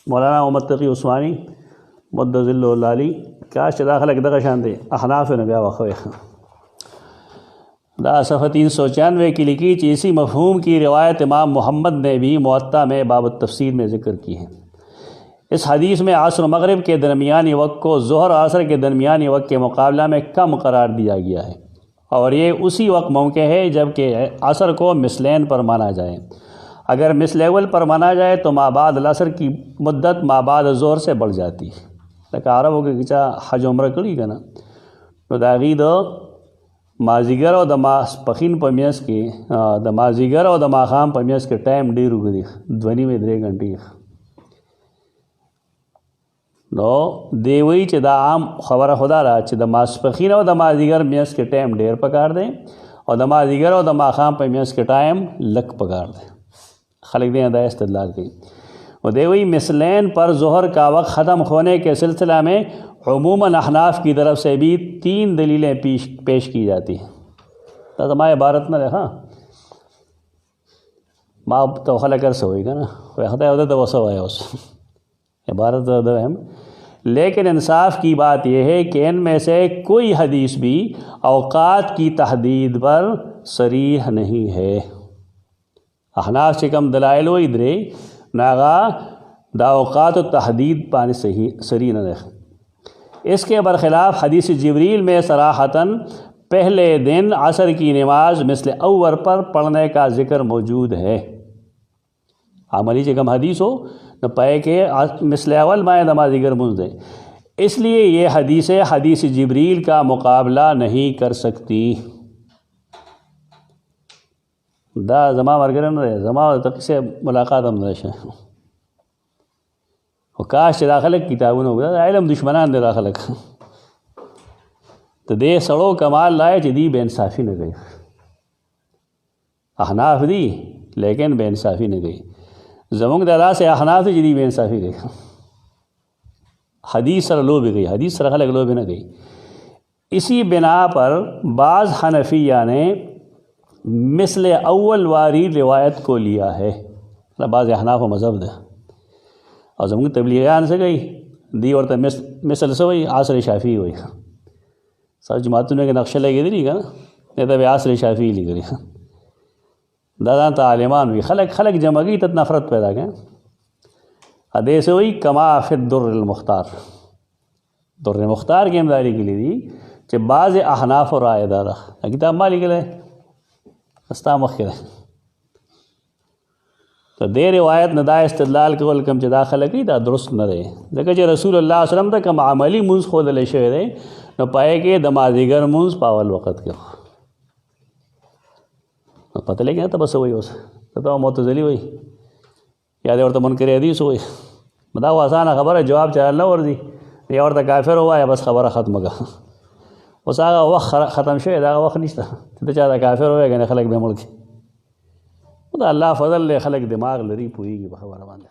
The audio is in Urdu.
مولانا محمد تقی عثمانی مد ذل العالی کاش چې دا خلک دغه شان دي احناف نه بیا وخوي. دا صفحہ 396 کی لکھی کہ اسی مفہوم کی روایت امام محمد نے بھی موطا میں باب التفسیر میں ذکر کی ہے. اس حدیث میں عصر و مغرب کے درمیانی وقت کو ظہر و عصر کے درمیانی وقت کے مقابلہ میں کم قرار دیا گیا ہے، اور یہ اسی وقت ممکن ہے جب کہ عصر کو مثلین پر مانا جائے. اگر مثل اول پر مانا جائے تو ما بعد العصر کی مدت ما بعد ظہر سے بڑھ جاتی ہے. لکه عربو کې چې حج عمره کړي که نه، نو د هغې د مازدیګر او د ماسپښین په منځ کې د مازدیګر او د ماښام په منځ کې ټایم ډېر اوږد دی، 2.5-3 غنټې. نو دی وایي چې دا عام خبره خدا را چې د ماسپښین او د مازدیګر منځ کې ټایم ډېر پکار دی او د مازدیګر او د ماښام په منځ کې ټایم لږ پکار دی. خلق دیں دا استدلال کی. وہ دیوئی مثلین پر ظہر کا وقت ختم ہونے کے سلسلہ میں عموماً احناف کی طرف سے بھی 3 دلیلیں پیش کی جاتی ہیں. تو ہمارے عبارت نہ رہا ماں تو خلق کر سے ہوئی گا نا ہوتا تو وہ سو ہے اس عبارت ہم. لیکن انصاف کی بات یہ ہے کہ ان میں سے کوئی حدیث بھی اوقات کی تحدید پر صریح نہیں ہے. احناف سے کم دلائل و ادرے ناغا دا اوقات و تحدید پانے صحیح نہ رہے. اس کے برخلاف حدیث جبریل میں صراحتاً پہلے دن عصر کی نماز مثل اول پر پڑھنے کا ذکر موجود ہے. عملی سے کم حدیث ہو نہ پائے کہ مثل اول مائے نماز دیگر منز دیں. اس لیے یہ حدیث جبریل کا مقابلہ نہیں کر سکتی. دا زما مرګره نه دی، زما تقي سے ملاقات هم نشه. او کاش چې دا خلک کتابونه وګوري، علم دشمنان دي دا خلک. ته دې سړو کمال لای چې دی بے انصافي نه کوي. احناف دی لیکن بے انصافی نه کوي. زمونږ د لاسه احناف چې دی بے انصافي کوي. حدیث سره لوبې کوي، حدیث سره خلک لوبې نه کوي. اسی بنا پر بعض حنفیہ نے مثل اول واری روایت کو لیا ہے. بعض احناف و مذہب ده اور زمونږ تبلیغیان سے گئی دی ورته مثل سے وي عصر شافعي وي. سر جماعتونه کې نقشه لګېدلي که نه دا به عصر شافعي لیکلي. دا ځان ته عالمان وي. خلک جمع کوي ته نفرت پیدا کوي. حدیث سے وي کما فی الدر المختار. در مختار کې هم دا لیکلي دي چې بعض احناف رائے دا ده. کتاب ما لیکلی استا مخکې ده. تو دې روایت نه دا استدلال کول کوم چې دا خلک دا درست نه دی، ځکه چې رسول الله صلی الله علیه وسلم ته کوم عملی مونځ ښودلی شوی دی نو پای کې د مازدیګر مونځ په اول وخت کې نو پته لګي ته بس وایي. اوس ته معتزلي وایي یا دې ورته منکر حدیث وایي. دا آسانه خبره، جواب چا نه ورځي یا ورته کافر ووایه بس خبره ختمه کړه. اوس هغه وخت ختم شوی، دا وخت نشته چې ته چا ته کافر ووایې که نه خلک به مړ کړي. دا الله فضل دی، خلک دماغ لري پوهېږي په خبره باندې.